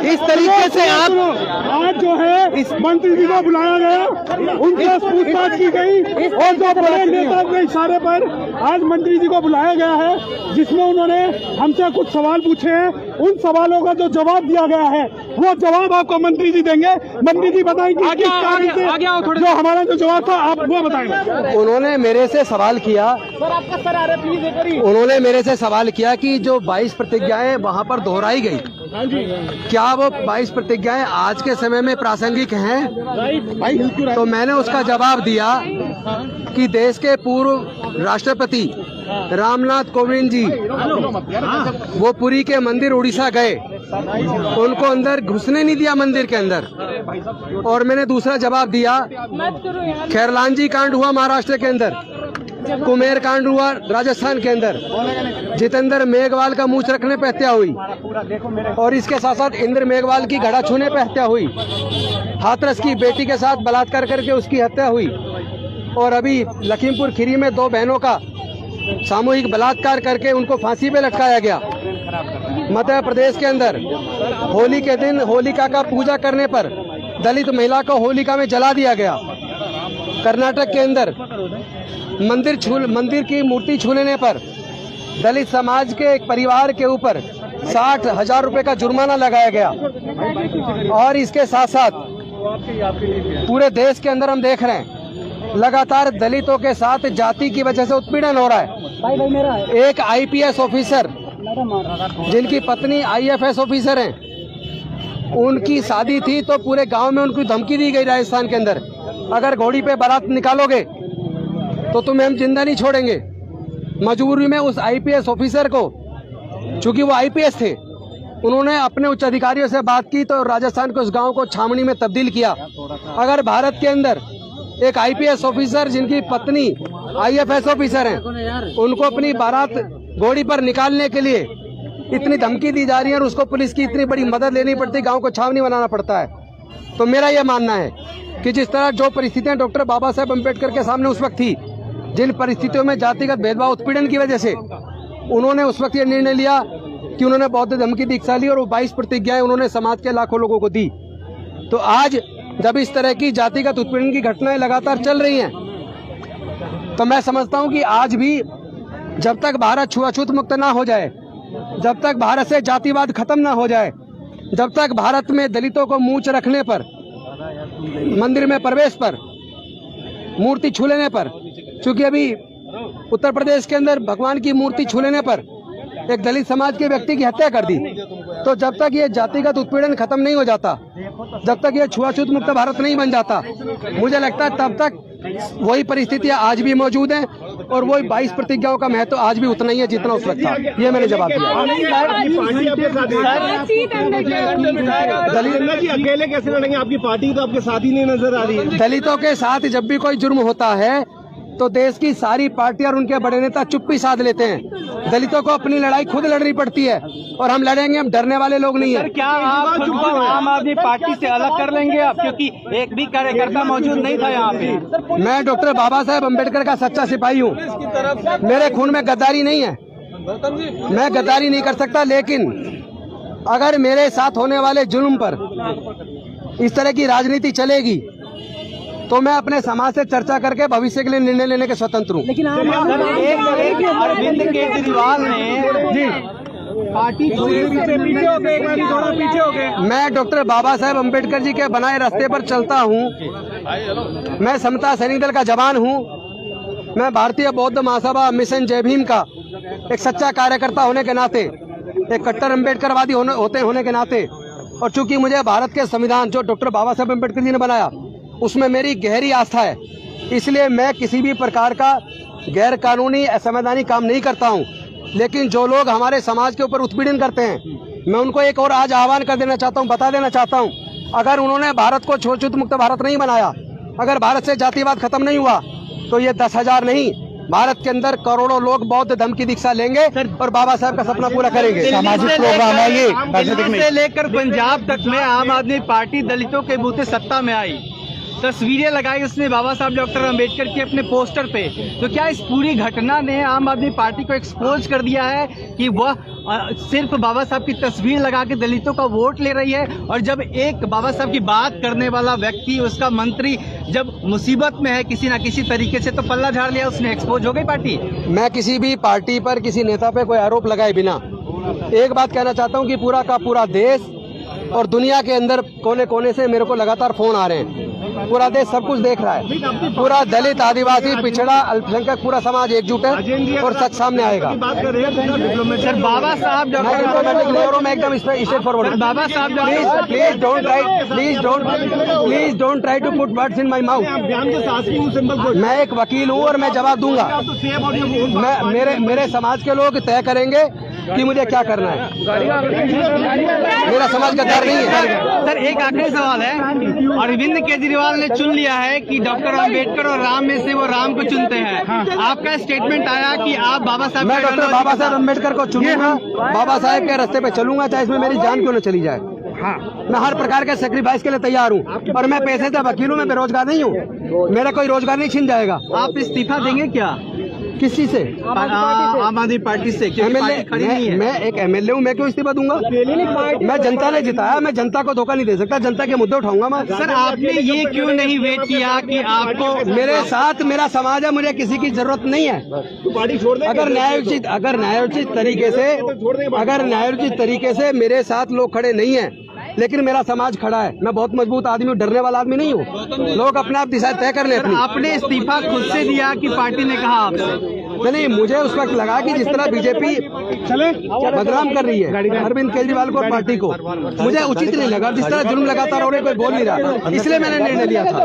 इस तरीके से आप आज जो है इस मंत्री जी को बुलाया गया, उनसे पूछताछ की गई और जो बड़े नेता के इशारे पर आज मंत्री जी को बुलाया गया है, जिसमें उन्होंने हमसे कुछ सवाल पूछे हैं। उन सवालों का जो जवाब दिया गया है वो जवाब आपको मंत्री जी देंगे। मंत्री जी बताएंगे जो हमारा जो जवाब था आप वो बताएंगे। उन्होंने मेरे से सवाल किया, उन्होंने मेरे से सवाल किया कि जो 22 प्रतिज्ञाएं वहां पर दोहराई गई, क्या वो 22 प्रतिज्ञाएं आज के समय में प्रासंगिक हैं? तो मैंने उसका जवाब दिया कि देश के पूर्व राष्ट्रपति रामनाथ कोविंद जी वो पुरी के मंदिर उड़ीसा गए, उनको अंदर घुसने नहीं दिया मंदिर के अंदर। और मैंने दूसरा जवाब दिया, खैरलांजी कांड हुआ महाराष्ट्र के अंदर, कुमेर कांड हुआ राजस्थान के अंदर, जितेंद्र मेघवाल का मूछ रखने पे हत्या हुई, और इसके साथ साथ इंद्र मेघवाल की घड़ा छूने पे हत्या हुई, हाथरस की बेटी के साथ बलात्कार करके उसकी हत्या हुई, और अभी लखीमपुर खीरी में 2 बहनों का सामूहिक बलात्कार करके उनको फांसी पे लटकाया गया। मध्य प्रदेश के अंदर होली के दिन होलिका का पूजा करने पर दलित महिला को होलिका में जला दिया गया। कर्नाटक के अंदर मंदिर की मूर्ति छू लेने पर दलित समाज के एक परिवार के ऊपर 60,000 रुपए का जुर्माना लगाया गया। और इसके साथ साथ पूरे देश के अंदर हम देख रहे हैं लगातार दलितों के साथ जाति की वजह से उत्पीड़न हो रहा है। एक आईपीएस ऑफिसर जिनकी पत्नी आईएफएस ऑफिसर हैं, उनकी शादी थी तो पूरे गांव में उनको धमकी दी गई राजस्थान के अंदर, अगर घोड़ी पे बारात निकालोगे तो तुम्हें हम जिंदा नहीं छोड़ेंगे। मजबूरी में उस आईपीएस ऑफिसर को, चूंकि वो आईपीएस थे, उन्होंने अपने उच्च अधिकारियों से बात की तो राजस्थान के उस गांव को छावनी में तब्दील किया। अगर भारत के अंदर एक आईपीएस ऑफिसर जिनकी पत्नी आईएफएस ऑफिसर हैं, उनको अपनी बारात घोड़ी पर निकालने के लिए इतनी धमकी दी जा रही है और उसको पुलिस की इतनी बड़ी मदद लेनी पड़ती है, गांव को छावनी बनाना पड़ता है, तो मेरा यह मानना है कि जिस तरह जो परिस्थितियां डॉक्टर बाबा साहेब अम्बेडकर के सामने उस वक्त थी, जिन परिस्थितियों में जातिगत भेदभाव उत्पीड़न की वजह से उन्होंने उस वक्त ये निर्णय लिया कि उन्होंने बौद्ध धर्म की दीक्षा ली और वो 22 प्रतिज्ञाएं उन्होंने समाज के लाखों लोगों को दी। तो आज जब इस तरह की जातिगत उत्पीड़न की घटनाएं लगातार चल रही हैं, तो मैं समझता हूं कि आज भी जब तक भारत छुआछूत मुक्त ना हो जाए, जब तक भारत से जातिवाद खत्म ना हो जाए, जब तक भारत में दलितों को मूंछ रखने पर, मंदिर में प्रवेश पर, मूर्ति छू लेने पर, चूंकि अभी उत्तर प्रदेश के अंदर भगवान की मूर्ति छू लेने पर एक दलित समाज के व्यक्ति की हत्या कर दी, तो जब तक ये जातिगत उत्पीड़न खत्म नहीं हो जाता, जब तक ये छुआछूत मुक्त भारत नहीं बन जाता, मुझे लगता है तब तक वही परिस्थितियां आज भी मौजूद हैं और वही 22 प्रतिज्ञाओं का महत्व आज भी उतना ही है जितना उस वक्त था। ये मैंने जवाब दिया। अकेले कैसे लड़ेंगे? आपकी पार्टी तो आपके साथ ही नहीं नजर आ रही है। दलितों के साथ जब भी कोई जुर्म होता है तो देश की सारी पार्टियां और उनके बड़े नेता चुप्पी साध लेते हैं। दलितों को अपनी लड़ाई खुद लड़नी पड़ती है और हम लड़ेंगे, हम डरने वाले लोग नहीं है। क्या आप खुद को आम आदमी पार्टी से अलग कर लेंगे आप, क्योंकि एक भी कार्यकर्ता मौजूद नहीं था यहाँ पे? मैं डॉक्टर बाबा साहेब अम्बेडकर का सच्चा सिपाही हूँ, मेरे खून में गद्दारी नहीं है, मैं गद्दारी नहीं कर सकता। लेकिन अगर मेरे साथ होने वाले जुल्म पर इस तरह की राजनीति चलेगी तो मैं अपने समाज से चर्चा करके भविष्य के लिए निर्णय लेने के स्वतंत्र हूँ। लेकिन अरविंद केजरीवाल ने जी पार्टी पीछे हो गए। मैं डॉक्टर बाबा साहेब अम्बेडकर जी के बनाए रास्ते पर चलता हूँ। मैं समता सैनिक दल का जवान हूँ। मैं भारतीय बौद्ध महासभा मिशन जय भीम का एक सच्चा कार्यकर्ता होने के नाते, एक कट्टर अम्बेडकरवादी होने के नाते, और चूंकि मुझे भारत के संविधान जो डॉक्टर बाबा साहेब अम्बेडकर जी ने बनाया उसमें मेरी गहरी आस्था है, इसलिए मैं किसी भी प्रकार का गैर कानूनी असंवैधानिक काम नहीं करता हूं। लेकिन जो लोग हमारे समाज के ऊपर उत्पीड़न करते हैं, मैं उनको एक और आज आह्वान कर देना चाहता हूं, बता देना चाहता हूं, अगर उन्होंने भारत को छुआछूत मुक्त भारत नहीं बनाया, अगर भारत से जातिवाद खत्म नहीं हुआ, तो ये 10,000 नहीं, भारत के अंदर करोड़ों लोग बौद्ध धर्म की दीक्षा लेंगे और बाबा साहब का सपना पूरा करेंगे। सामाजिक प्रोग्राम है ये। दिल्ली से लेकर पंजाब तक में आम आदमी पार्टी दलितों के बूते सत्ता में आई, तस्वीरें लगाई उसने बाबा साहब डॉक्टर अंबेडकर की अपने पोस्टर पे। तो क्या इस पूरी घटना ने आम आदमी पार्टी को एक्सपोज कर दिया है कि वह सिर्फ बाबा साहब की तस्वीर लगा के दलितों का वोट ले रही है, और जब एक बाबा साहब की बात करने वाला व्यक्ति, उसका मंत्री जब मुसीबत में है किसी ना किसी तरीके से, तो पल्ला झाड़ लिया उसने, एक्सपोज हो गई पार्टी। मैं किसी भी पार्टी पर, किसी नेता पे कोई आरोप लगाए बिना एक बात कहना चाहता हूं कि पूरा का पूरा देश और दुनिया के अंदर कोने कोने से मेरे को लगातार फोन आ रहे हैं। पूरा देश सब कुछ देख रहा है। पूरा दलित, आदिवासी, पिछड़ा, अल्पसंख्यक पूरा समाज एकजुट है और सच सामने आएगा। सर बाबा साहब डॉक्टर मैं एकदम straight forward. Baba Saheb please don't try to put words in my mouth. मैं एक वकील हूँ और मैं जवाब दूंगा। मेरे समाज के लोग तय करेंगे कि मुझे क्या करना है। मेरा समाज का डर नहीं है। सर एक आखिरी सवाल है, अरविंद केजरीवाल ने चुन लिया है कि डॉक्टर अंबेडकर और राम में से वो राम को चुनते हैं। आपका स्टेटमेंट आया कि आप बाबा साहब, मैं डॉक्टर बाबा साहब अंबेडकर को चुनूंगा, बाबा साहब के रास्ते पे चलूंगा, चाहे इसमें मेरी जान क्यों न चली जाए। मैं हर प्रकार के सेक्रीफाइस के लिए तैयार हूँ और मैं पैसे से वकील हूँ, मैं बेरोजगार नहीं हूँ। मेरा कोई रोजगार नहीं छीन जाएगा। आप इस्तीफा देंगे क्या? किस चीज से? आम आदमी पार्टी से। मैं एक एमएलए हूँ, मैं क्यों इस्तीफा दूंगा? मैं जनता ने जिताया, मैं जनता को धोखा नहीं दे सकता, जनता के मुद्दे उठाऊंगा मैं। सर आपने ये क्यों नहीं वेट किया कि आपको? मेरे साथ मेरा समाज है, मुझे किसी की जरूरत नहीं है। अगर न्यायोचित तरीके से मेरे साथ लोग खड़े नहीं है, लेकिन मेरा समाज खड़ा है। मैं बहुत मजबूत आदमी हूँ, डरने वाला आदमी नहीं हूँ। लोग अपने आप दिशा तय कर ले अपनी। आपने इस्तीफा खुद से दिया कि पार्टी ने कहा आपसे? नहीं, मुझे उस वक्त लगा कि जिस तरह बीजेपी बदनाम कर रही है अरविंद केजरीवाल को और पार्टी को, मुझे उचित नहीं लगा। जिस तरह जुर्म लगातार हो रहे, कोई बोल नहीं रहा, इसलिए मैंने निर्णय लिया था।